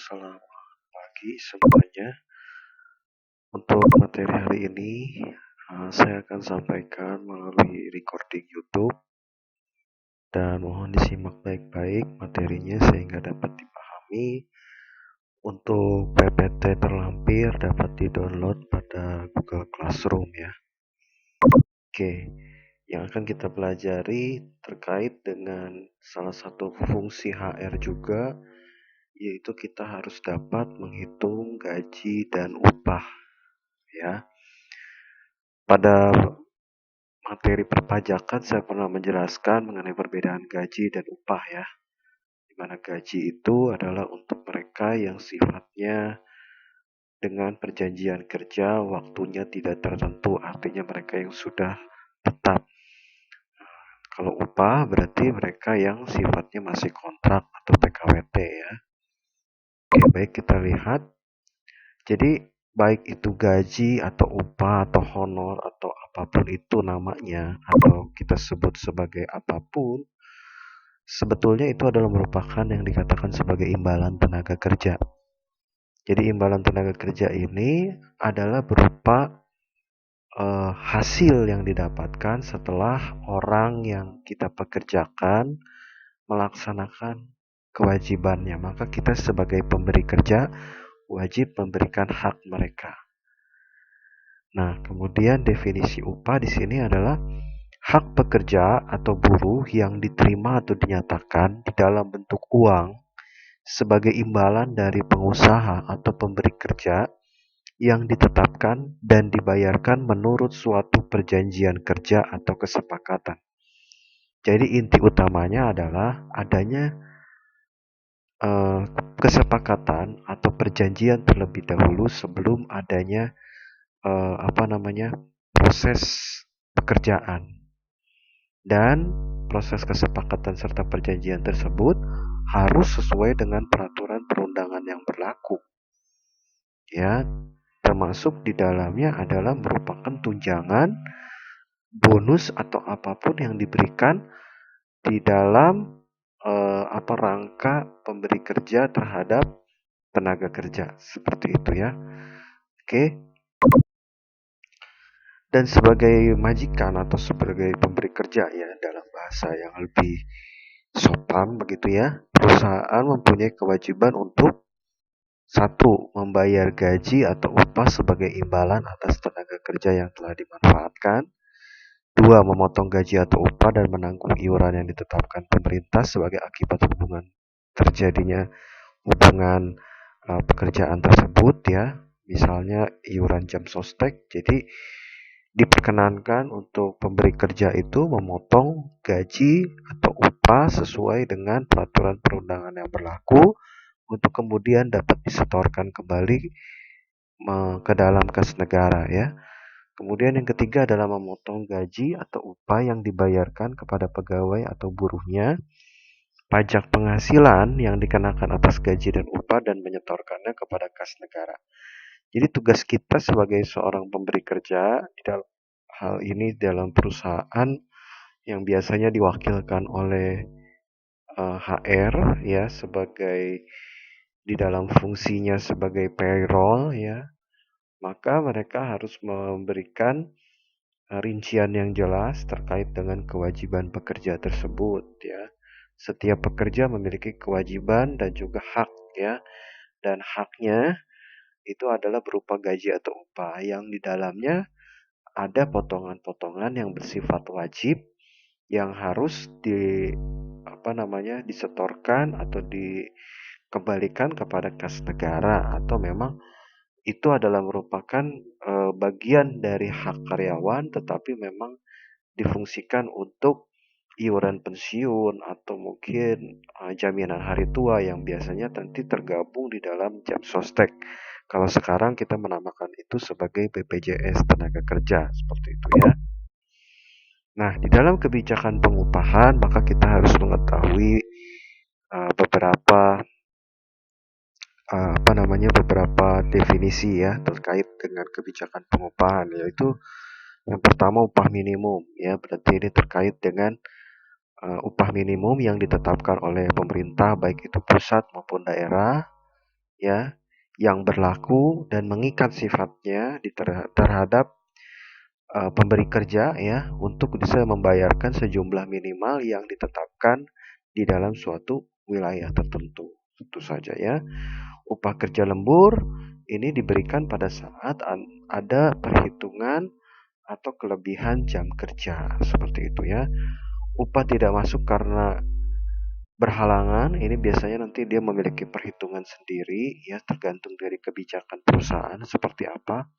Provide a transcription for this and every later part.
selamat pagi semuanya. Untuk materi hari ini, saya akan sampaikan melalui recording YouTube dan mohon disimak baik-baik materinya sehingga dapat dipahami. Untuk PPT terlampir dapat di-download pada Google Classroom ya. Oke, yang akan kita pelajari terkait dengan salah satu fungsi HR juga, yaitu kita harus dapat menghitung gaji dan upah ya. Pada materi perpajakan saya pernah menjelaskan mengenai perbedaan gaji dan upah ya. Di mana gaji itu adalah untuk mereka yang sifatnya dengan perjanjian kerja waktunya tidak tertentu, artinya mereka yang sudah tetap. Kalau upah berarti mereka yang sifatnya masih kontrak atau PKWT ya. Oke, baik kita lihat. Jadi baik itu gaji atau upah atau honor atau apapun itu namanya atau kita sebut sebagai apapun, sebetulnya itu adalah merupakan yang dikatakan sebagai imbalan tenaga kerja. Jadi imbalan tenaga kerja ini adalah berupa hasil yang didapatkan setelah orang yang kita pekerjakan melaksanakan kewajibannya. Maka kita sebagai pemberi kerja wajib memberikan hak mereka. Nah, kemudian definisi upah di sini adalah hak pekerja atau buruh yang diterima atau dinyatakan di dalam bentuk uang sebagai imbalan dari pengusaha atau pemberi kerja yang ditetapkan dan dibayarkan menurut suatu perjanjian kerja atau kesepakatan. Jadi inti utamanya adalah adanya kesepakatan atau perjanjian terlebih dahulu sebelum adanya proses pekerjaan. Dan proses kesepakatan serta perjanjian tersebut harus sesuai dengan peraturan perundangan yang berlaku. Ya, termasuk di dalamnya adalah merupakan tunjangan, bonus atau apapun yang diberikan di dalam rangka pemberi kerja terhadap tenaga kerja, seperti itu ya. Oke. Dan sebagai majikan atau sebagai pemberi kerja ya dalam bahasa yang lebih sopan begitu ya, perusahaan mempunyai kewajiban untuk satu, membayar gaji atau upah sebagai imbalan atas tenaga kerja yang telah dimanfaatkan. Dua, memotong gaji atau upah dan menanggung iuran yang ditetapkan pemerintah sebagai akibat terjadinya hubungan pekerjaan tersebut ya. Misalnya iuran jam sostek. Jadi diperkenankan untuk pemberi kerja itu memotong gaji atau upah sesuai dengan peraturan perundangan yang berlaku untuk kemudian dapat disetorkan kembali ke dalam kas negara ya. Kemudian yang ketiga adalah memotong gaji atau upah yang dibayarkan kepada pegawai atau buruhnya, pajak penghasilan yang dikenakan atas gaji dan upah dan menyetorkannya kepada kas negara. Jadi tugas kita sebagai seorang pemberi kerja di dalam hal ini dalam perusahaan yang biasanya diwakilkan oleh HR ya sebagai di dalam fungsinya sebagai payroll ya, maka mereka harus memberikan rincian yang jelas terkait dengan kewajiban pekerja tersebut ya. Setiap pekerja memiliki kewajiban dan juga hak ya. Dan haknya itu adalah berupa gaji atau upah yang di dalamnya ada potongan-potongan yang bersifat wajib yang harus disetorkan atau dikembalikan kepada kas negara atau memang itu adalah merupakan bagian dari hak karyawan tetapi memang difungsikan untuk iuran pensiun atau mungkin jaminan hari tua yang biasanya nanti tergabung di dalam jam sostek. Kalau sekarang kita menamakan itu sebagai BPJS tenaga kerja, seperti itu ya. Nah, di dalam kebijakan pengupahan maka kita harus mengetahui beberapa definisi ya terkait dengan kebijakan pengupahan, yaitu yang pertama upah minimum ya, berarti ini terkait dengan upah minimum yang ditetapkan oleh pemerintah baik itu pusat maupun daerah ya yang berlaku dan mengikat sifatnya terhadap pemberi kerja ya untuk bisa membayarkan sejumlah minimal yang ditetapkan di dalam suatu wilayah tertentu. Tentu saja ya. Upah kerja lembur ini diberikan pada saat ada perhitungan atau kelebihan jam kerja seperti itu ya. Upah tidak masuk karena berhalangan, ini biasanya nanti dia memiliki perhitungan sendiri ya tergantung dari kebijakan perusahaan seperti apa.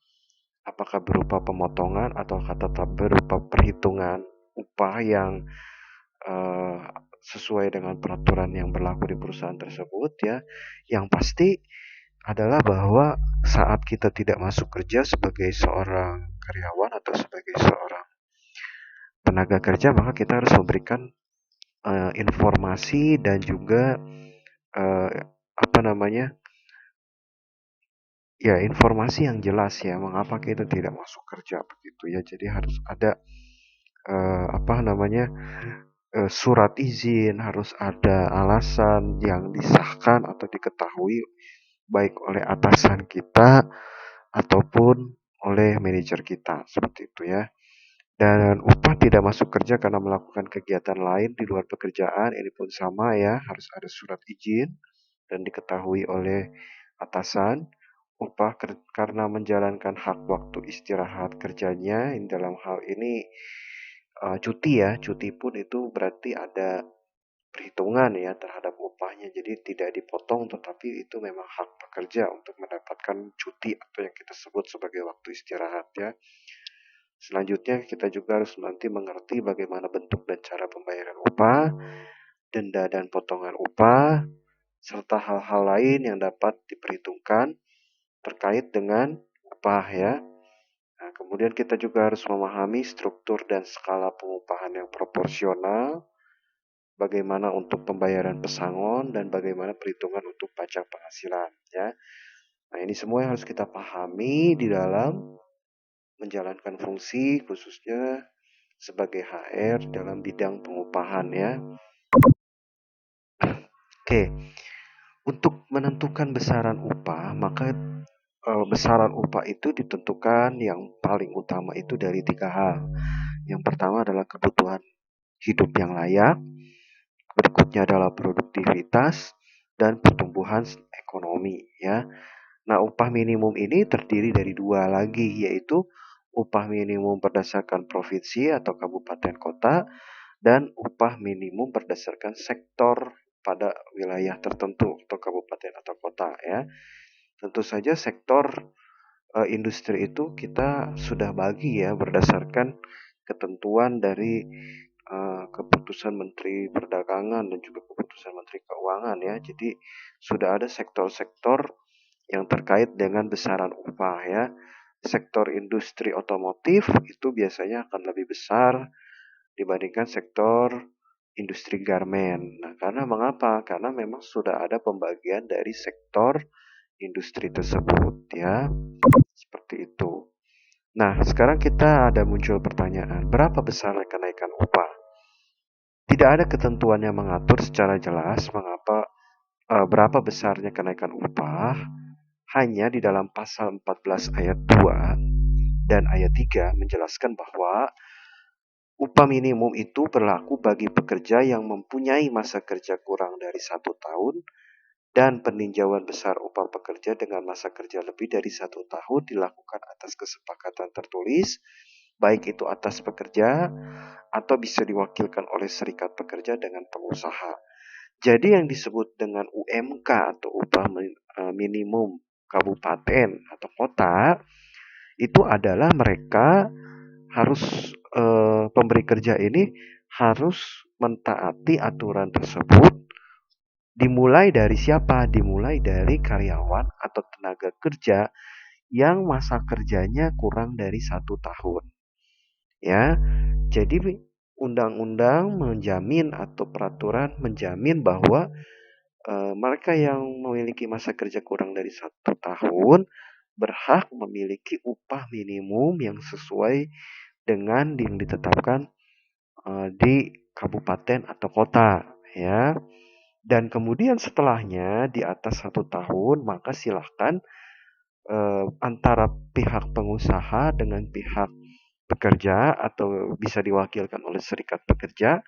Apakah berupa pemotongan atau tetap berupa perhitungan upah yang eh, sesuai dengan peraturan yang berlaku di perusahaan tersebut ya. Yang pasti adalah bahwa saat kita tidak masuk kerja sebagai seorang karyawan atau sebagai seorang tenaga kerja, maka kita harus memberikan informasi dan juga eh, apa namanya ya informasi yang jelas ya mengapa kita tidak masuk kerja begitu ya. Jadi harus ada apa namanya surat izin, harus ada alasan yang disahkan atau diketahui baik oleh atasan kita ataupun oleh manajer kita seperti itu ya. Dan upah tidak masuk kerja karena melakukan kegiatan lain di luar pekerjaan, ini pun sama ya, harus ada surat izin dan diketahui oleh atasan. Upah karena menjalankan hak waktu istirahat kerjanya, dalam hal ini cuti ya, cuti pun itu berarti ada perhitungan ya terhadap upahnya, jadi tidak dipotong tetapi itu memang hak pekerja untuk mendapatkan cuti atau yang kita sebut sebagai waktu istirahat ya. Selanjutnya kita juga harus nanti mengerti bagaimana bentuk dan cara pembayaran upah, denda dan potongan upah, serta hal-hal lain yang dapat diperhitungkan terkait dengan upah ya. Nah, kemudian kita juga harus memahami struktur dan skala pengupahan yang proporsional, bagaimana untuk pembayaran pesangon, dan bagaimana perhitungan untuk pajak penghasilan ya. Nah, ini semua yang harus kita pahami di dalam menjalankan fungsi khususnya sebagai HR dalam bidang pengupahan ya. Oke, untuk menentukan besaran upah, maka besaran upah itu ditentukan yang paling utama itu dari tiga hal. Yang pertama adalah kebutuhan hidup yang layak, berikutnya adalah produktivitas dan pertumbuhan ekonomi ya. Nah, upah minimum ini terdiri dari dua lagi, yaitu upah minimum berdasarkan provinsi atau kabupaten kota dan upah minimum berdasarkan sektor pada wilayah tertentu atau kabupaten atau kota ya. Tentu saja sektor industri itu kita sudah bagi ya berdasarkan ketentuan dari keputusan Menteri Perdagangan dan juga keputusan Menteri Keuangan ya. Jadi sudah ada sektor-sektor yang terkait dengan besaran upah ya. Sektor industri otomotif itu biasanya akan lebih besar dibandingkan sektor industri garmen. Nah, karena mengapa? Karena memang sudah ada pembagian dari sektor industri tersebut ya. Seperti itu. Nah, sekarang kita ada muncul pertanyaan, berapa besar kenaikan upah? Tidak ada ketentuan yang mengatur secara jelas mengapa berapa besarnya kenaikan upah. Hanya di dalam pasal 14 ayat 2 dan ayat 3 menjelaskan bahwa upah minimum itu berlaku bagi pekerja yang mempunyai masa kerja kurang dari 1 tahun dan peninjauan besar upah pekerja dengan masa kerja lebih dari 1 tahun dilakukan atas kesepakatan tertulis, baik itu atas pekerja atau bisa diwakilkan oleh serikat pekerja dengan pengusaha. Jadi yang disebut dengan UMK atau upah minimum kabupaten atau kota itu adalah mereka harus pemberi kerja ini harus mentaati aturan tersebut. Dimulai dari siapa? Dimulai dari karyawan atau tenaga kerja yang masa kerjanya kurang dari 1 tahun. Ya, jadi undang-undang menjamin atau peraturan menjamin bahwa mereka yang memiliki masa kerja kurang dari 1 tahun berhak memiliki upah minimum yang sesuai dengan yang ditetapkan di kabupaten atau kota, ya. Dan kemudian setelahnya di atas 1 tahun, maka silahkan antara pihak pengusaha dengan pihak pekerja atau bisa diwakilkan oleh serikat pekerja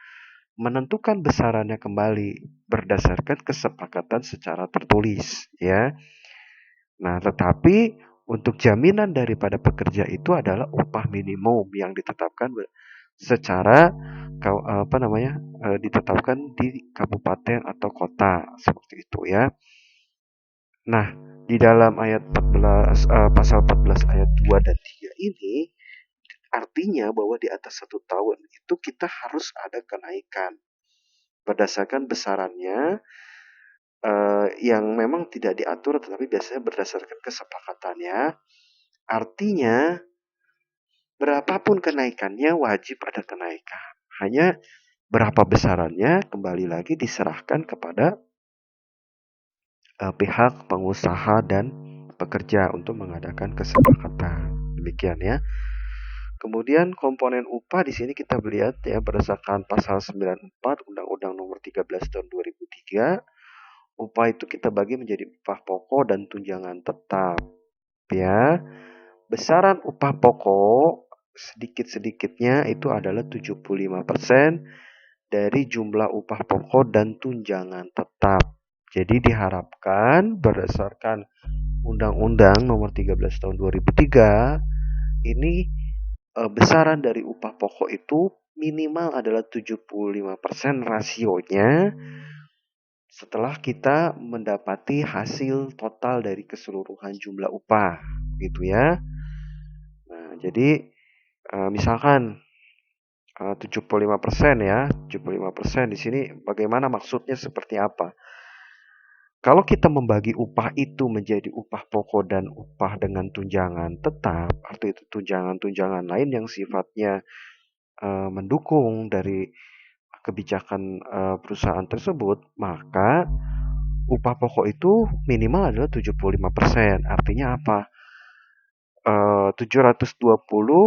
menentukan besarannya kembali berdasarkan kesepakatan secara tertulis, ya. Nah, tetapi untuk jaminan daripada pekerja itu adalah upah minimum yang ditetapkan secara ditetapkan di kabupaten atau kota seperti itu, ya. Nah, di dalam ayat 14 pasal 14 ayat 2 dan 3 ini artinya bahwa di atas 1 tahun itu kita harus ada kenaikan berdasarkan besarannya yang memang tidak diatur tetapi biasanya berdasarkan kesepakatannya. Artinya berapapun kenaikannya wajib ada kenaikan. Hanya berapa besarannya kembali lagi diserahkan kepada pihak pengusaha dan pekerja untuk mengadakan kesepakatan. Demikian, ya. Kemudian komponen upah di sini kita lihat, ya, berdasarkan pasal 94 Undang-Undang Nomor 13 Tahun 2003, upah itu kita bagi menjadi upah pokok dan tunjangan tetap, ya. Besaran upah pokok sedikit-sedikitnya itu adalah 75% dari jumlah upah pokok dan tunjangan tetap. Jadi diharapkan berdasarkan Undang-Undang Nomor 13 Tahun 2003 ini besaran dari upah pokok itu minimal adalah 75% rasionya setelah kita mendapati hasil total dari keseluruhan jumlah upah, gitu, ya. Nah, jadi misalkan 75%, ya, 75% di sini bagaimana maksudnya seperti apa? Kalau kita membagi upah itu menjadi upah pokok dan upah dengan tunjangan tetap, atau itu tunjangan-tunjangan lain yang sifatnya mendukung dari kebijakan perusahaan tersebut, maka upah pokok itu minimal adalah 75%. Artinya apa? 720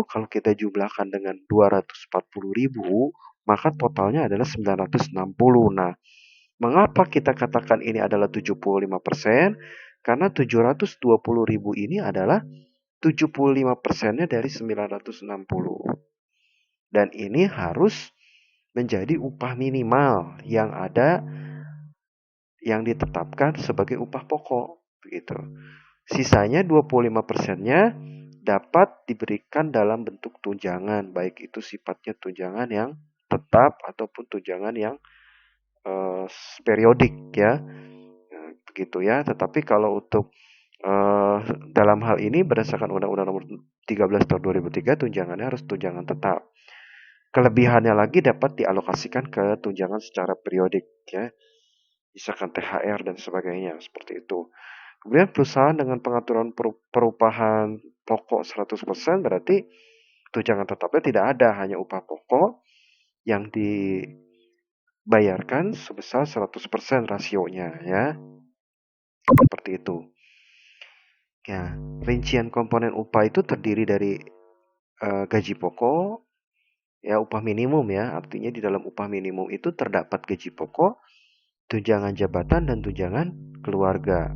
kalau kita jumlahkan dengan 240.000, maka totalnya adalah 960. Nah, mengapa kita katakan ini adalah 75%? Karena 720.000 ini adalah 75%-nya dari 960. Dan ini harus menjadi upah minimal yang ada yang ditetapkan sebagai upah pokok, begitu. Sisanya 25%-nya dapat diberikan dalam bentuk tunjangan, baik itu sifatnya tunjangan yang tetap ataupun tunjangan yang periodik, ya. Nah, begitu, ya. Tetapi kalau untuk dalam hal ini berdasarkan Undang-Undang Nomor 13 Tahun 2003 tunjangannya harus tunjangan tetap. Kelebihannya lagi dapat dialokasikan ke tunjangan secara periodik, ya. Misalkan THR dan sebagainya, seperti itu. Kemudian perusahaan dengan pengaturan perubahan pokok 100% berarti tunjangan tetapnya tidak ada, hanya upah pokok yang dibayarkan sebesar 100% rasionya, ya. Seperti itu. Ya, rincian komponen upah itu terdiri dari gaji pokok, ya, upah minimum, ya. Artinya di dalam upah minimum itu terdapat gaji pokok, tunjangan jabatan dan tunjangan keluarga.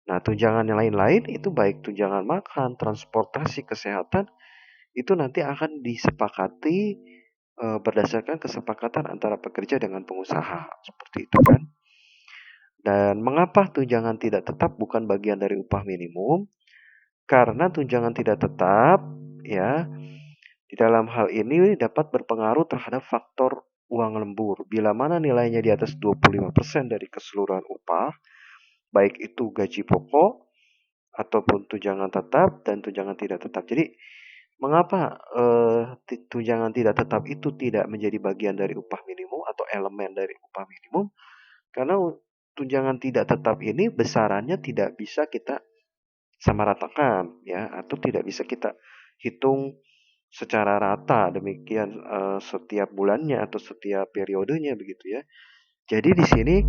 Nah, tunjangan yang lain-lain itu baik tunjangan makan, transportasi, kesehatan, itu nanti akan disepakati berdasarkan kesepakatan antara pekerja dengan pengusaha, seperti itu, kan. Dan mengapa tunjangan tidak tetap bukan bagian dari upah minimum? Karena tunjangan tidak tetap, ya, di dalam hal ini dapat berpengaruh terhadap faktor uang lembur. Bila mana nilainya di atas 25% dari keseluruhan upah, baik itu gaji pokok ataupun tunjangan tetap dan tunjangan tidak tetap. Jadi, mengapa tunjangan tidak tetap itu tidak menjadi bagian dari upah minimum atau elemen dari upah minimum? Karena tunjangan tidak tetap ini besarannya tidak bisa kita samaratakan, ya, atau tidak bisa kita hitung secara rata demikian setiap bulannya atau setiap periodenya, begitu, ya. Jadi di sini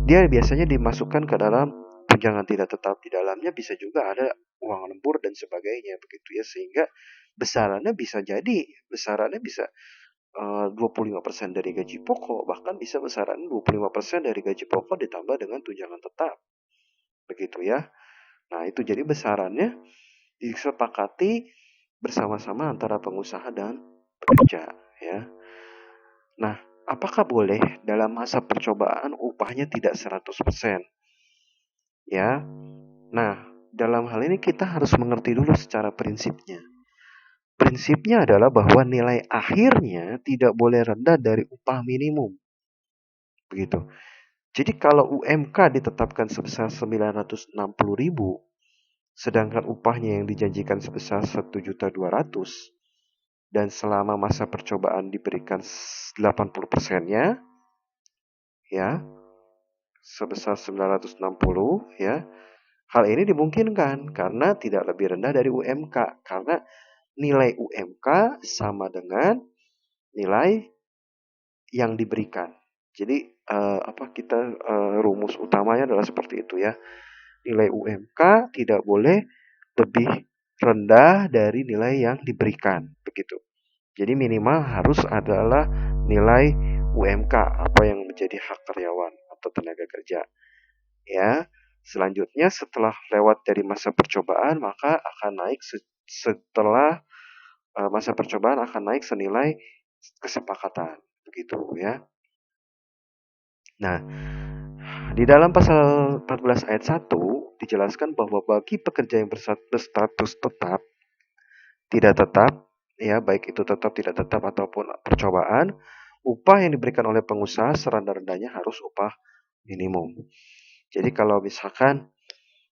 dia biasanya dimasukkan ke dalam tunjangan tidak tetap. Di dalamnya bisa juga ada uang lembur dan sebagainya, begitu, ya, sehingga besarannya bisa 25% dari gaji pokok, bahkan bisa besaran 25% dari gaji pokok ditambah dengan tunjangan tetap. Begitu ya. Nah, itu jadi besarannya disepakati bersama-sama antara pengusaha dan pekerja ya. Nah, apakah boleh dalam masa percobaan upahnya tidak 100%? Ya. Nah, dalam hal ini kita harus mengerti dulu secara prinsipnya. Prinsipnya adalah bahwa nilai akhirnya tidak boleh rendah dari upah minimum. Begitu. Jadi kalau UMK ditetapkan sebesar 960.000, sedangkan upahnya yang dijanjikan sebesar 1.200.000 dan selama masa percobaan diberikan 80%-nya ya, sebesar 960 ya. Hal ini dimungkinkan karena tidak lebih rendah dari UMK karena nilai UMK sama dengan nilai yang diberikan. Jadi rumus utamanya adalah seperti itu ya. Nilai UMK tidak boleh lebih rendah dari nilai yang diberikan, begitu. Jadi minimal harus adalah nilai UMK apa yang menjadi hak karyawan atau tenaga kerja. Ya. Selanjutnya setelah lewat dari masa percobaan maka akan naik setelah masa percobaan akan naik senilai kesepakatan, begitu ya. Nah, di dalam pasal 14 ayat 1 dijelaskan bahwa bagi pekerja yang berstatus tetap, tidak tetap, ya baik itu tetap, tidak tetap ataupun percobaan, upah yang diberikan oleh pengusaha serendah-rendahnya harus upah minimum. Jadi kalau misalkan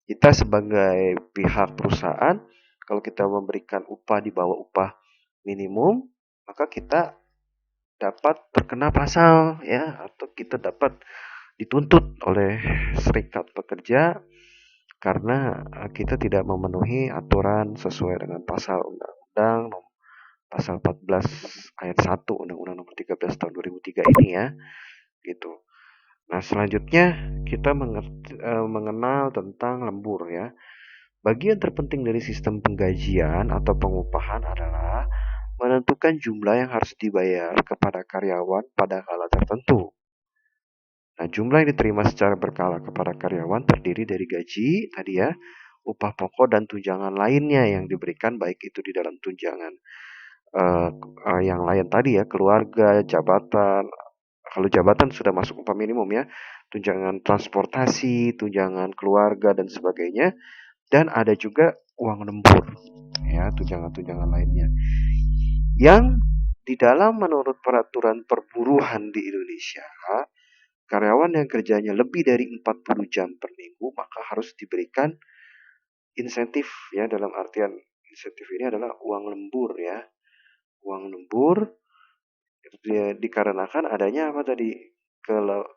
kita sebagai pihak perusahaan, kalau kita memberikan upah di bawah upah minimum, maka kita dapat terkena pasal ya, atau kita dapat dituntut oleh serikat pekerja karena kita tidak memenuhi aturan sesuai dengan pasal undang-undang pasal 14 ayat 1 Undang-Undang Nomor 13 tahun 2003 ini ya, gitu. Nah, selanjutnya kita mengenal tentang lembur ya. Bagian terpenting dari sistem penggajian atau pengupahan adalah menentukan jumlah yang harus dibayar kepada karyawan pada kala tertentu. Nah, jumlah yang diterima secara berkala kepada karyawan terdiri dari gaji tadi ya, upah pokok dan tunjangan lainnya yang diberikan baik itu di dalam tunjangan yang lain tadi ya, keluarga, jabatan. Kalau jabatan sudah masuk upah minimum ya, tunjangan transportasi, tunjangan keluarga dan sebagainya, dan ada juga uang lembur ya, tunjangan-tunjangan lainnya. Yang di dalam menurut peraturan perburuhan di Indonesia, karyawan yang kerjanya lebih dari 40 jam per minggu maka harus diberikan insentif ya, dalam artian insentif ini adalah uang lembur ya. Uang lembur dikarenakan adanya apa tadi?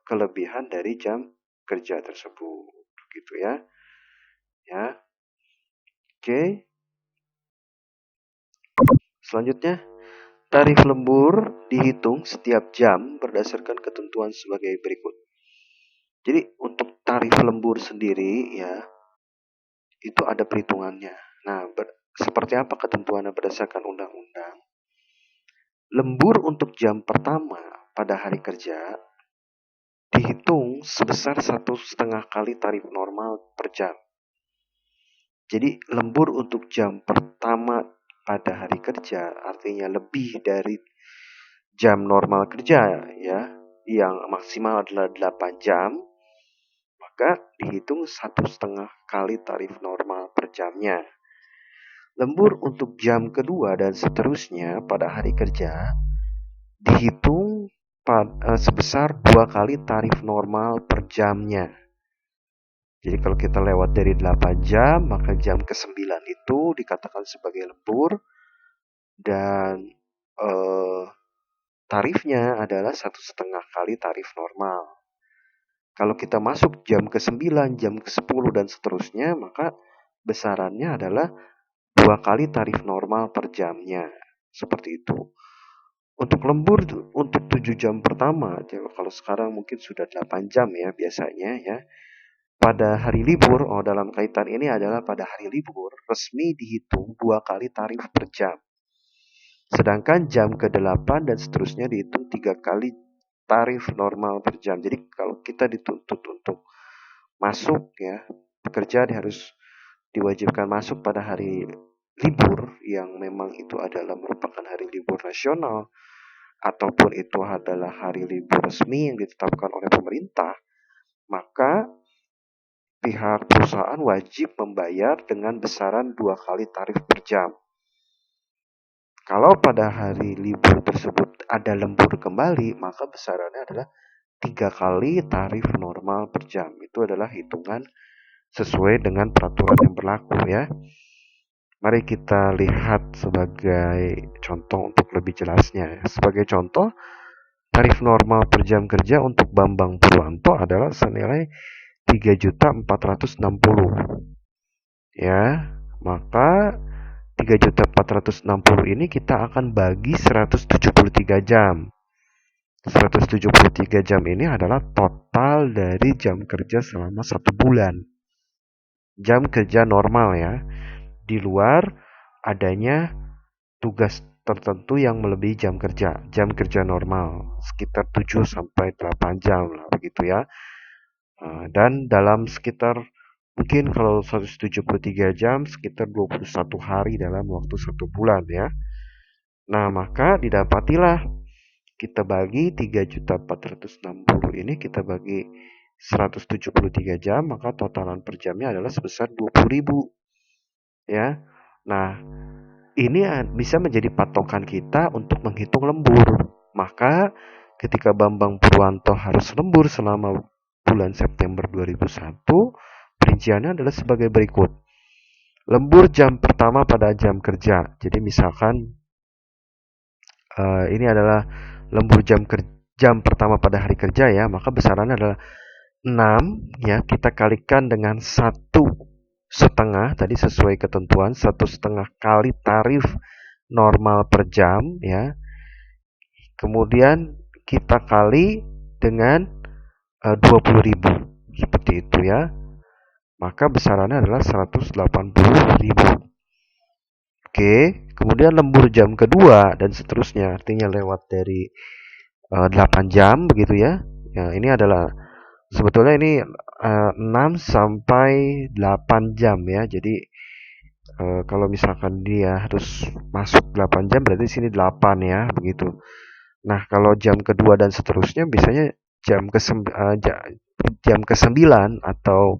Kelebihan dari jam kerja tersebut gitu ya. Ya. Oke. Selanjutnya, tarif lembur dihitung setiap jam berdasarkan ketentuan sebagai berikut. Jadi untuk tarif lembur sendiri ya, itu ada perhitungannya. Nah, seperti apa ketentuannya berdasarkan undang-undang? Lembur untuk jam pertama pada hari kerja dihitung sebesar 1,5 kali tarif normal per jam. Jadi lembur untuk jam pertama pada hari kerja artinya lebih dari jam normal kerja ya, yang maksimal adalah 8 jam, maka dihitung 1,5 kali tarif normal per jamnya. Lembur untuk jam kedua dan seterusnya pada hari kerja dihitung sebesar 2 kali tarif normal per jamnya. Jadi kalau kita lewat dari 8 jam, maka jam ke-9 itu dikatakan sebagai lembur dan tarifnya adalah 1,5 kali tarif normal. Kalau kita masuk jam ke-9, jam ke-10 dan seterusnya, maka besarannya adalah 2 kali tarif normal per jamnya. Seperti itu. Untuk lembur untuk 7 jam pertama, kalau sekarang mungkin sudah 8 jam ya biasanya ya. Pada hari libur, dalam kaitan ini adalah pada hari libur resmi dihitung 2 kali tarif per jam. Sedangkan jam ke-8 dan seterusnya dihitung 3 kali tarif normal per jam. Jadi kalau kita dituntut untuk masuk ya, pekerja harus diwajibkan masuk pada hari libur yang memang itu adalah merupakan hari libur nasional ataupun itu adalah hari libur resmi yang ditetapkan oleh pemerintah, maka pihak perusahaan wajib membayar dengan besaran 2 kali tarif per jam. Kalau pada hari libur tersebut ada lembur kembali, maka besarannya adalah 3 kali tarif normal per jam. Itu adalah hitungan sesuai dengan peraturan yang berlaku ya. Mari kita lihat sebagai contoh untuk lebih jelasnya. Sebagai contoh, tarif normal per jam kerja untuk Bambang Purwanto adalah senilai 3.460.000. Ya, maka 3.460 ini kita akan bagi 173 jam. 173 jam ini adalah total dari jam kerja selama 1 bulan. Jam kerja normal ya. Di luar adanya tugas tertentu yang melebihi jam kerja. Jam kerja normal sekitar 7 sampai 8 jam lah begitu ya. Dan dalam sekitar mungkin kalau 173 jam sekitar 21 hari dalam waktu 1 bulan ya. Nah, maka didapatilah kita bagi 3.460 ini kita bagi 173 jam, maka totalan per jamnya adalah sebesar 20.000 ya. Nah, ini bisa menjadi patokan kita untuk menghitung lembur. Maka ketika Bambang Purwanto harus lembur selama bulan September 2001, perinciannya adalah sebagai berikut. Lembur jam pertama pada jam kerja. Jadi misalkan ini adalah lembur jam pertama pada hari kerja ya, maka besarannya adalah 6 ya, kita kalikan dengan 1,5 tadi sesuai ketentuan 1,5 kali tarif normal per jam ya. Kemudian kita kali dengan 20.000 seperti itu ya. Maka besarannya adalah 180.000. Oke, kemudian lembur jam kedua dan seterusnya, artinya lewat dari 8 jam begitu ya. Ya, ini adalah sebetulnya ini 6 sampai 8 jam ya. Jadi kalau misalkan dia harus masuk 8 jam berarti sini 8 ya, begitu. Nah, kalau jam kedua dan seterusnya biasanya jam ke-9 atau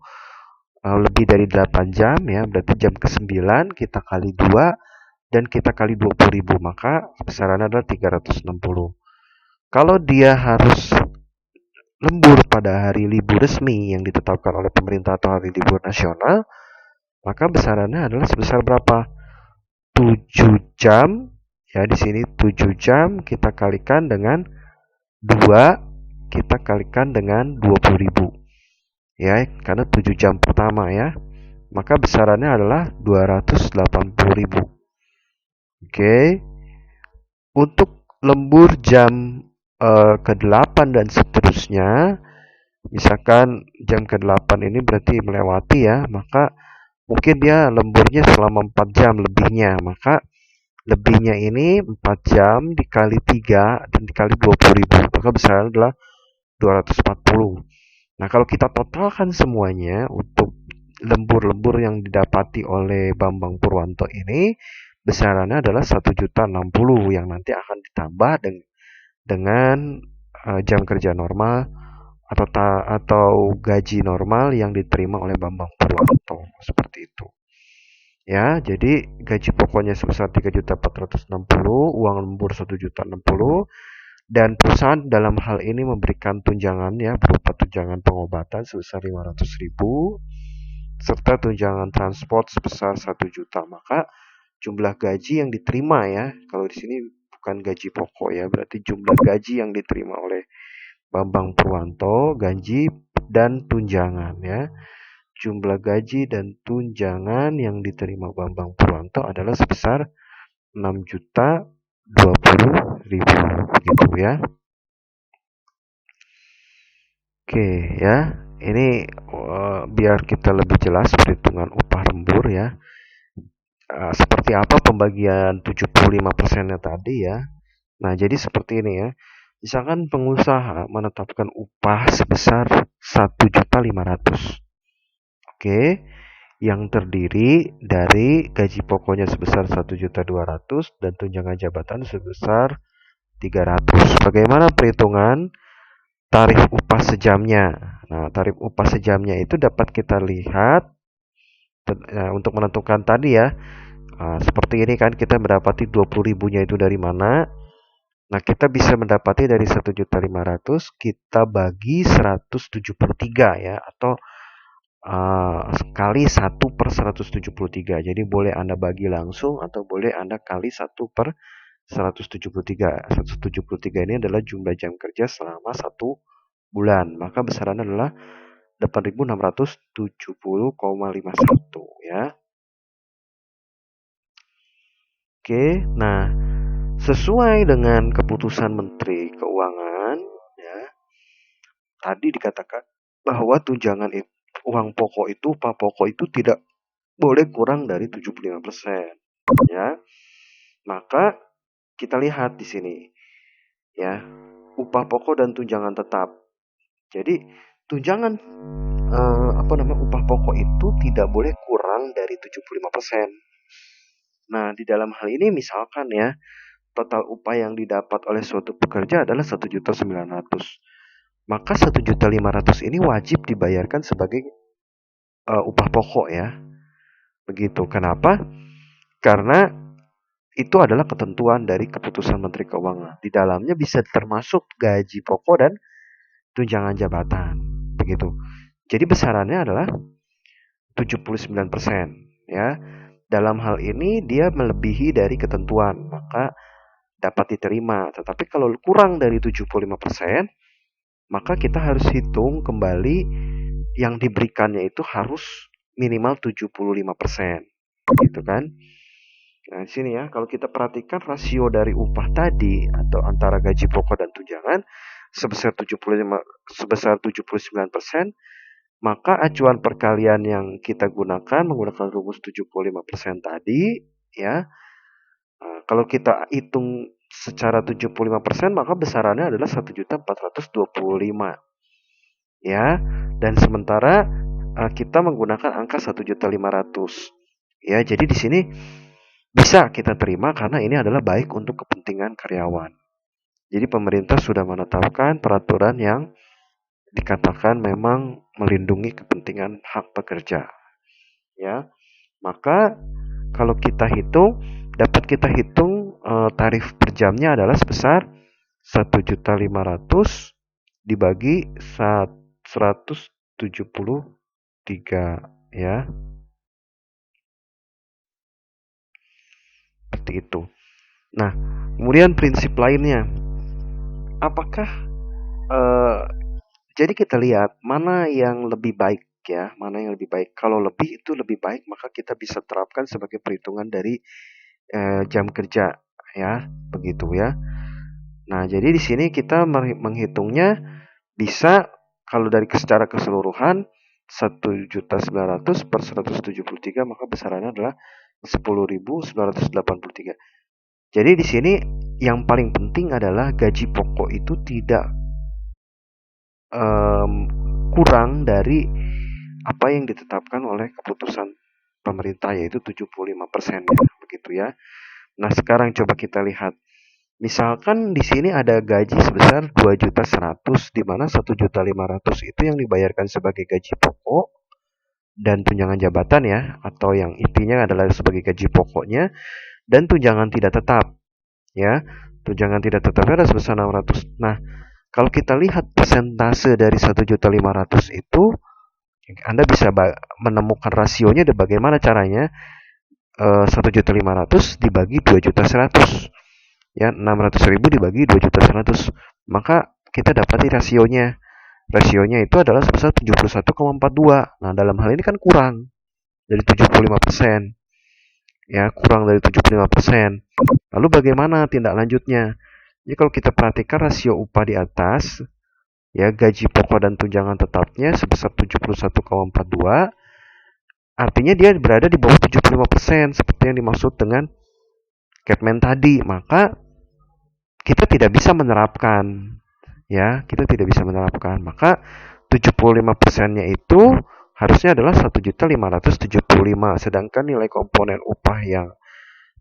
lebih dari 8 jam ya, berarti jam ke-9 kita kali 2 dan kita kali 20.000, maka besarannya adalah 360. Kalau dia harus lembur pada hari libur resmi yang ditetapkan oleh pemerintah atau hari libur nasional, maka besarannya adalah sebesar berapa? 7 jam. Ya, di sini 7 jam kita kalikan dengan 2, kita kalikan dengan 20.000. Ya, karena 7 jam pertama ya. Maka besarannya adalah 280.000. Oke. Untuk lembur jam ke-8 dan seterusnya, misalkan jam ke-8 ini berarti melewati ya, maka mungkin dia lemburnya selama 4 jam lebihnya, maka lebihnya ini 4 jam dikali 3 dan dikali 20.000, maka besarannya adalah 240. Nah, kalau kita totalkan semuanya untuk lembur-lembur yang didapati oleh Bambang Purwanto ini, besarannya adalah 1.060 yang nanti akan ditambah dengan jam kerja normal atau gaji normal yang diterima oleh Bambang Purwanto, seperti itu. Ya, jadi gaji pokoknya sebesar 3.460, uang lembur 1.060, dan perusahaan dalam hal ini memberikan tunjangan ya berupa tunjangan pengobatan sebesar 500.000 serta tunjangan transport sebesar 1 juta. Maka jumlah gaji yang diterima ya, kalau di sini bukan gaji pokok ya, berarti jumlah gaji yang diterima oleh Bambang Purwanto, gaji dan tunjangan ya. Jumlah gaji dan tunjangan yang diterima Bambang Purwanto adalah sebesar 6.020.000 gitu ya. Oke ya, ini biar kita lebih jelas perhitungan upah lembur ya. seperti apa pembagian 75%-nya tadi ya. Nah, jadi seperti ini ya. Misalkan pengusaha menetapkan upah sebesar 1.500.000. Oke, yang terdiri dari gaji pokoknya sebesar 1.200.000 dan tunjangan jabatan sebesar 300. Bagaimana perhitungan tarif upah sejamnya? Nah, tarif upah sejamnya itu dapat kita lihat untuk menentukan tadi ya. Seperti ini kan kita mendapati 20.000-nya itu dari mana? Nah, kita bisa mendapati dari 1.500.000 kita bagi 173 ya, atau kali 1/173. Jadi boleh Anda bagi langsung atau boleh Anda kali 1/173. 173 ini adalah jumlah jam kerja selama 1 bulan. Maka besarannya adalah 8.670,51 ya. Oke, nah sesuai dengan keputusan Menteri Keuangan ya, tadi dikatakan bahwa tunjangan uang pokok itu, upah pokok itu tidak boleh kurang dari 75% ya. Maka kita lihat di sini ya, upah pokok dan tunjangan tetap. Jadi tunjangan upah pokok itu tidak boleh kurang dari 75%. Nah, di dalam hal ini misalkan ya, total upah yang didapat oleh suatu pekerja adalah 1.900.000. Maka 1.500.000 ini wajib dibayarkan sebagai upah pokok ya. Begitu. Kenapa? Karena itu adalah ketentuan dari keputusan Menteri Keuangan. Di dalamnya bisa termasuk gaji pokok dan tunjangan jabatan. Begitu. Jadi besarannya adalah 79% ya. Dalam hal ini dia melebihi dari ketentuan, maka dapat diterima. Tetapi kalau kurang dari 75%, maka kita harus hitung kembali yang diberikannya itu harus minimal 75%. Gitu kan? Nah, di sini ya, kalau kita perhatikan rasio dari upah tadi atau antara gaji pokok dan tunjangan sebesar 79%, maka acuan perkalian yang kita gunakan menggunakan rumus 75% tadi ya. Nah, kalau kita hitung secara 75%, maka besarannya adalah 1.425 ya. Dan sementara kita menggunakan angka 1.500.000 ya. Jadi di sini bisa kita terima karena ini adalah baik untuk kepentingan karyawan. Jadi pemerintah sudah menetapkan peraturan yang dikatakan memang melindungi kepentingan hak pekerja. Ya. Maka kalau kita hitung, dapat kita hitung tarif per jamnya adalah sebesar 1.500.000 dibagi 173 ya. Seperti itu. Nah, kemudian prinsip lainnya, apakah jadi kita lihat mana yang lebih baik ya, mana yang lebih baik. Kalau lebih itu lebih baik, maka kita bisa terapkan sebagai perhitungan dari jam kerja ya, begitu ya. Nah, jadi di sini kita menghitungnya bisa kalau dari secara keseluruhan 1.900.000 per 173, maka besarannya adalah 10.983. Jadi di sini yang paling penting adalah gaji pokok itu tidak kurang dari apa yang ditetapkan oleh keputusan pemerintah, yaitu 75% begitu ya. Nah, sekarang coba kita lihat. Misalkan di sini ada gaji sebesar 2.100.000 di mana 1.500.000 itu yang dibayarkan sebagai gaji pokok dan tunjangan jabatan ya, atau yang intinya adalah sebagai gaji pokoknya dan tunjangan tidak tetap ya. Tunjangan tidak tetap ada sebesar 600. Nah, kalau kita lihat persentase dari 1.500.000 itu, Anda bisa menemukan rasionya dan bagaimana caranya. 1.500.000 dibagi 2.100.000 ya, 600.000 dibagi 2.100.000, maka kita dapati rasionya itu adalah sebesar 71,42. Nah, dalam hal ini kan kurang dari 75% ya, kurang dari 75%. Lalu bagaimana tindak lanjutnya? Jadi kalau kita perhatikan rasio upah di atas ya, gaji pokok dan tunjangan tetapnya sebesar 71,42, artinya dia berada di bawah 75% seperti yang dimaksud dengan Catman tadi. Maka kita tidak bisa menerapkan, ya, kita tidak bisa menerapkan. Maka 75%-nya itu harusnya adalah 1.575.000, sedangkan nilai komponen upah yang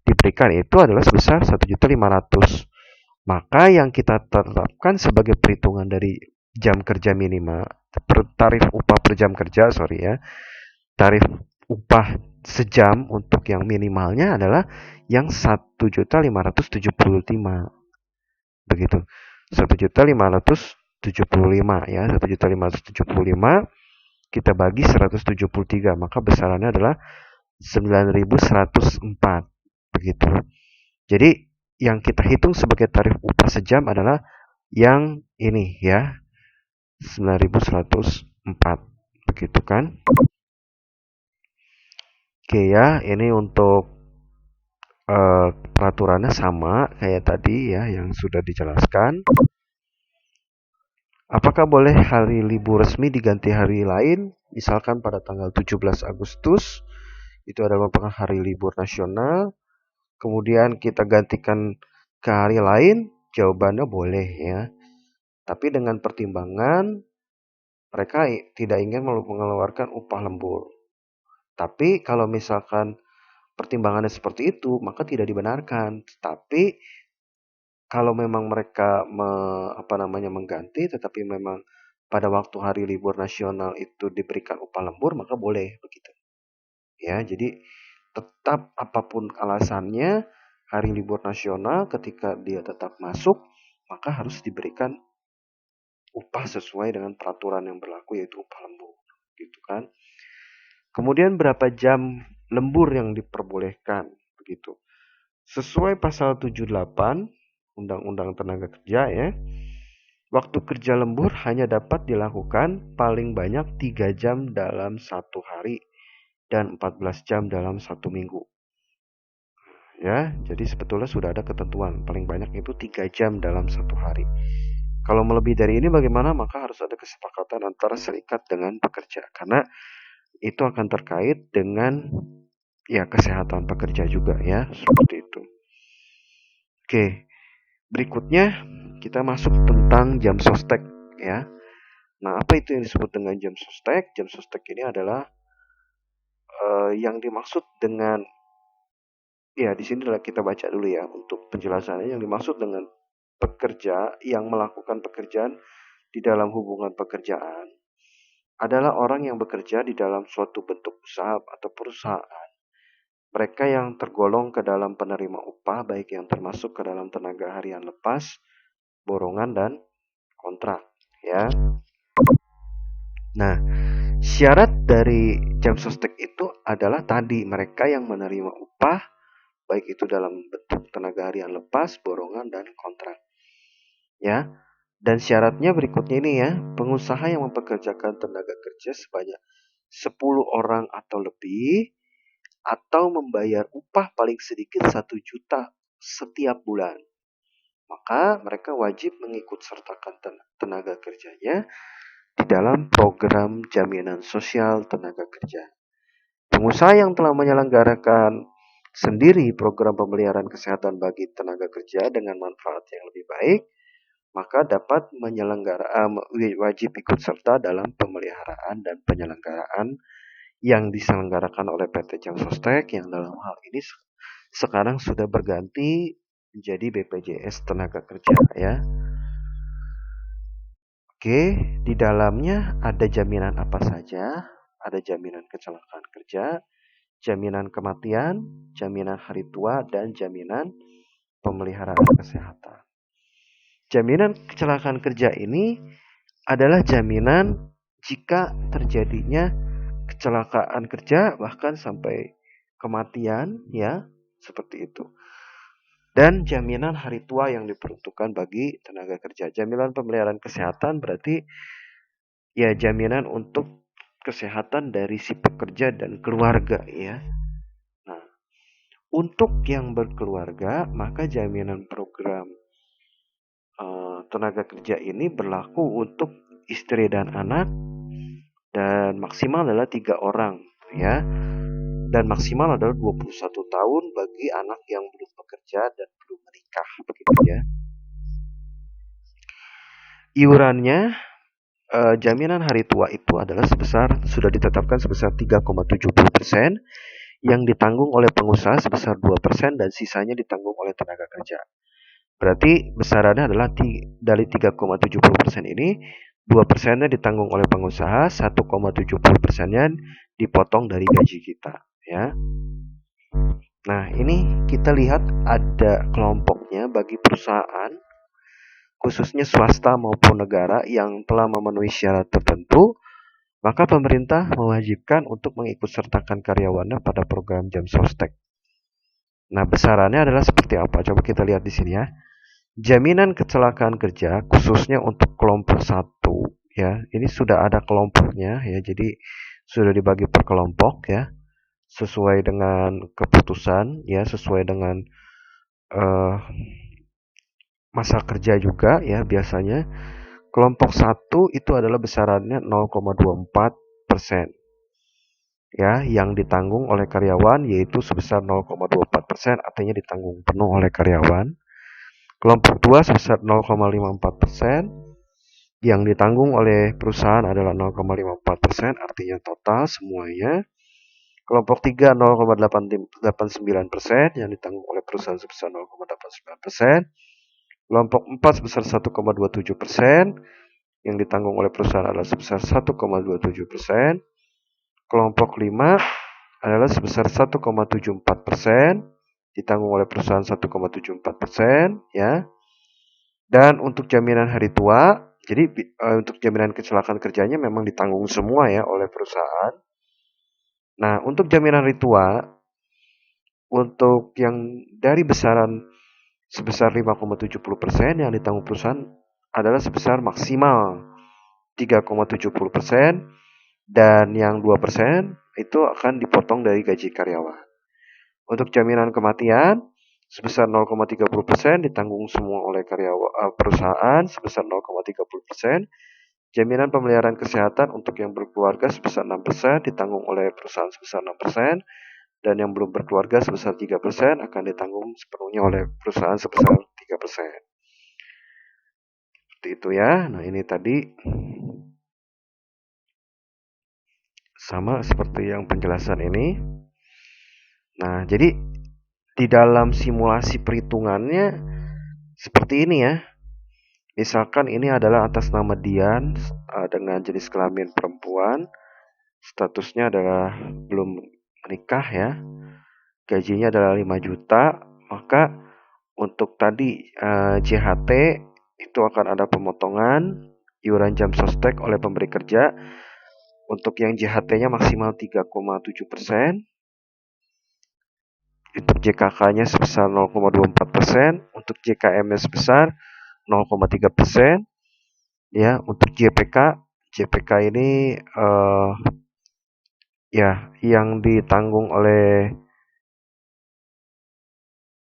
diberikan itu adalah sebesar 1.500.000. Maka yang kita tetapkan sebagai perhitungan dari jam kerja minimal, tarif upah per jam kerja, sorry ya, tarif upah sejam untuk yang minimalnya adalah yang 1.575.000, begitu. 1.575.000 ya, 1.575 kita bagi 173, maka besarannya adalah 9.104, begitu. Jadi yang kita hitung sebagai tarif upah sejam adalah yang ini ya, 9.104, begitu kan. Oke ya, ini untuk peraturannya sama kayak tadi ya yang sudah dijelaskan. Apakah boleh hari libur resmi diganti hari lain? Misalkan pada tanggal 17 Agustus itu adalah merupakan hari libur nasional, kemudian kita gantikan ke hari lain? Jawabannya boleh ya. Tapi dengan pertimbangan mereka tidak ingin mengeluarkan upah lembur. Tapi kalau misalkan pertimbangannya seperti itu, maka tidak dibenarkan. Tapi kalau memang mereka mengganti, tetapi memang pada waktu hari libur nasional itu diberikan upah lembur, maka boleh begitu. Ya, jadi tetap apapun alasannya, hari libur nasional ketika dia tetap masuk, maka harus diberikan upah sesuai dengan peraturan yang berlaku, yaitu upah lembur, gitu kan. Kemudian berapa jam lembur yang diperbolehkan, begitu. Sesuai pasal 78 Undang-Undang Tenaga Kerja ya, waktu kerja lembur hanya dapat dilakukan paling banyak 3 jam dalam satu hari dan 14 jam dalam satu minggu. Ya, jadi sebetulnya sudah ada ketentuan paling banyak itu 3 jam dalam satu hari. Kalau melebihi dari ini bagaimana? Maka harus ada kesepakatan antara serikat dengan pekerja, karena itu akan terkait dengan ya kesehatan pekerja juga ya, seperti itu. Oke, berikutnya kita masuk tentang jam sostek ya. Nah, apa itu yang disebut dengan jam sostek? Jam sostek ini adalah yang dimaksud dengan, ya di sini kita baca dulu ya untuk penjelasannya. Yang dimaksud dengan pekerja yang melakukan pekerjaan di dalam hubungan pekerjaan adalah orang yang bekerja di dalam suatu bentuk usaha atau perusahaan. Mereka yang tergolong ke dalam penerima upah, baik yang termasuk ke dalam tenaga harian lepas, borongan, dan kontrak. Ya. Nah, syarat dari jam sostek itu adalah tadi mereka yang menerima upah, baik itu dalam bentuk tenaga harian lepas, borongan, dan kontrak. Ya. Dan syaratnya berikutnya ini ya, pengusaha yang mempekerjakan tenaga kerja sebanyak 10 orang atau lebih, atau membayar upah paling sedikit 1 juta setiap bulan. Maka mereka wajib mengikut sertakan tenaga kerjanya di dalam program jaminan sosial tenaga kerja. Pengusaha yang telah menyelenggarakan sendiri program pemeliharaan kesehatan bagi tenaga kerja dengan manfaat yang lebih baik, maka dapat wajib ikut serta dalam pemeliharaan dan penyelenggaraan yang diselenggarakan oleh PT Jam Sostek, yang dalam hal ini sekarang sudah berganti menjadi BPJS Tenaga Kerja ya. Oke, di dalamnya ada jaminan apa saja? Ada jaminan kecelakaan kerja, jaminan kematian, jaminan hari tua, dan jaminan pemeliharaan kesehatan. Jaminan kecelakaan kerja ini adalah jaminan jika terjadinya kecelakaan kerja bahkan sampai kematian ya, seperti itu. Dan jaminan hari tua yang diperuntukkan bagi tenaga kerja. Jaminan pemeliharaan kesehatan berarti ya jaminan untuk kesehatan dari si pekerja dan keluarga ya. Nah, untuk yang berkeluarga maka jaminan program tenaga kerja ini berlaku untuk istri dan anak, dan maksimal adalah 3 orang ya. Dan maksimal adalah 21 tahun bagi anak yang belum bekerja dan belum menikah, begitu ya. Iurannya jaminan hari tua itu adalah sudah ditetapkan sebesar 3,70% yang ditanggung oleh pengusaha sebesar 2% dan sisanya ditanggung oleh tenaga kerja. Berarti besarannya adalah dari 3,70% ini 2%-nya ditanggung oleh pengusaha, 1,70%-nya dipotong dari gaji kita, ya. Nah, ini kita lihat ada kelompoknya bagi perusahaan, khususnya swasta maupun negara yang telah memenuhi syarat tertentu, maka pemerintah mewajibkan untuk mengikutsertakan karyawannya pada program jam sostek. Nah, besarannya adalah seperti apa? Coba kita lihat di sini ya. Jaminan kecelakaan kerja khususnya untuk kelompok 1 ya. Ini sudah ada kelompoknya ya. Jadi sudah dibagi per kelompok ya. Sesuai dengan keputusan ya, sesuai dengan masa kerja juga ya biasanya. Kelompok 1 itu adalah besarannya 0,24%. Ya, yang ditanggung oleh karyawan yaitu sebesar 0,24%, artinya ditanggung penuh oleh karyawan. Kelompok 2 sebesar 0,54%, yang ditanggung oleh perusahaan adalah 0,54%, artinya total semuanya. Kelompok 3 0,89%, yang ditanggung oleh perusahaan sebesar 0,89%. Kelompok 4 sebesar 1,27%, yang ditanggung oleh perusahaan adalah sebesar 1,27%. Kelompok 5 adalah sebesar 1,74%, ditanggung oleh perusahaan 1,74%, ya. Dan untuk jaminan hari tua, jadi untuk jaminan kecelakaan kerjanya memang ditanggung semua ya oleh perusahaan. Nah, untuk jaminan hari tua, untuk yang dari besaran sebesar 5,70% yang ditanggung perusahaan adalah sebesar maksimal 3,70%, dan yang 2% itu akan dipotong dari gaji karyawan. Untuk jaminan kematian sebesar 0,30% ditanggung semua oleh perusahaan sebesar 0,30%. Jaminan pemeliharaan kesehatan untuk yang berkeluarga sebesar 6% ditanggung oleh perusahaan sebesar 6%, dan yang belum berkeluarga sebesar 3% akan ditanggung sepenuhnya oleh perusahaan sebesar 3%. Seperti itu ya. Nah, ini tadi sama seperti yang penjelasan ini. Nah, jadi di dalam simulasi perhitungannya seperti ini ya. Misalkan ini adalah atas nama Dian dengan jenis kelamin perempuan, statusnya adalah belum menikah ya. Gajinya adalah 5 juta, maka untuk tadi JHT itu akan ada pemotongan iuran jam sostek oleh pemberi kerja. Untuk yang JHT-nya maksimal 3,7%. Untuk JKK-nya sebesar 0,24%, untuk JKM-nya sebesar 0,3%. Ya, untuk JPK ini ya yang ditanggung oleh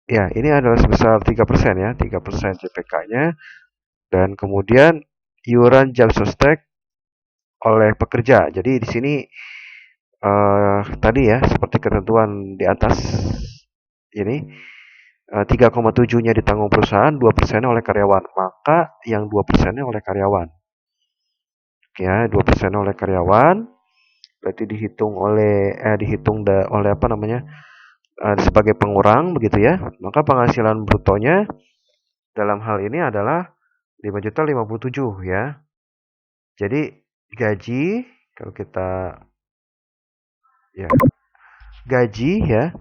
ya ini adalah sebesar 3% ya, 3% JPK-nya, dan kemudian iuran jam sostek oleh pekerja. Jadi di sini tadi ya seperti ketentuan di atas ini 3,7-nya ditanggung perusahaan, 2%-nya oleh karyawan. Maka yang 2%-nya oleh karyawan. Ya, 2%-nya oleh karyawan. Berarti dihitung oleh sebagai pengurang begitu ya. Maka penghasilan brutonya dalam hal ini adalah 5.057 ya. Jadi gaji kalau kita ya gaji ya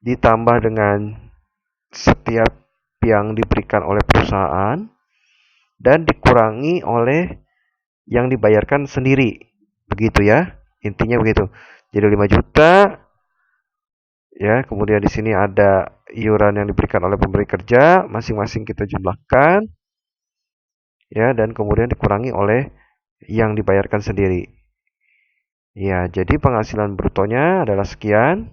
ditambah dengan setiap yang diberikan oleh perusahaan dan dikurangi oleh yang dibayarkan sendiri. Begitu ya. Intinya begitu. Jadi 5 juta ya, kemudian di sini ada iuran yang diberikan oleh pemberi kerja, masing-masing kita jumlahkan ya, dan kemudian dikurangi oleh yang dibayarkan sendiri. Ya, jadi penghasilan brutonya adalah sekian.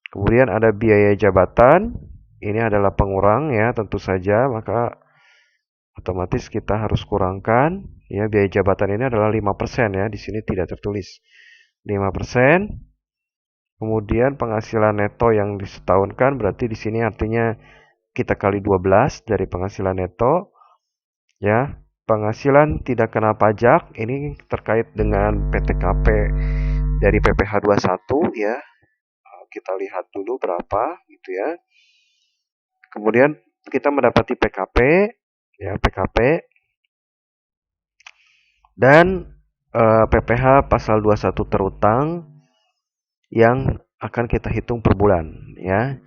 Kemudian ada biaya jabatan, ini adalah pengurang ya, tentu saja, maka otomatis kita harus kurangkan ya. Biaya jabatan ini adalah 5% ya, di sini tidak tertulis 5%. Kemudian penghasilan neto yang disetahunkan berarti di sini artinya kita kali 12 dari penghasilan neto ya. Penghasilan tidak kena pajak ini terkait dengan PTKP dari PPh 21 ya. Kita lihat dulu berapa gitu ya. Kemudian kita mendapati PKP ya, PKP dan PPh pasal 21 terutang yang akan kita hitung per bulan ya.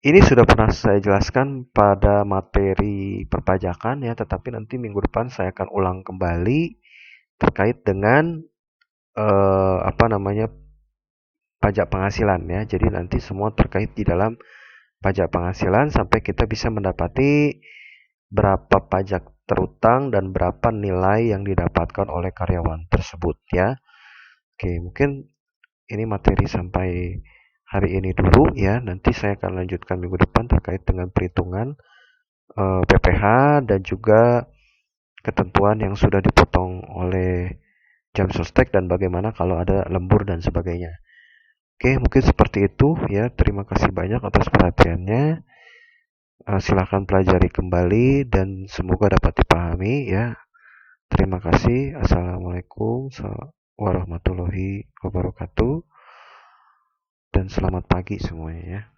Ini sudah pernah saya jelaskan pada materi perpajakan ya, tetapi nanti minggu depan saya akan ulang kembali terkait dengan apa namanya pajak penghasilan ya. Jadi nanti semua terkait di dalam pajak penghasilan sampai kita bisa mendapati berapa pajak terutang dan berapa nilai yang didapatkan oleh karyawan tersebut ya. Oke, mungkin ini materi sampai hari ini dulu ya. Nanti saya akan lanjutkan minggu depan terkait dengan perhitungan PPh dan juga ketentuan yang sudah dipotong oleh jam sostek dan bagaimana kalau ada lembur dan sebagainya. Oke, mungkin seperti itu ya. Terima kasih banyak atas perhatiannya. Silahkan pelajari kembali dan semoga dapat dipahami ya. Terima kasih. Assalamualaikum warahmatullahi wabarakatuh. Dan selamat pagi semuanya ya.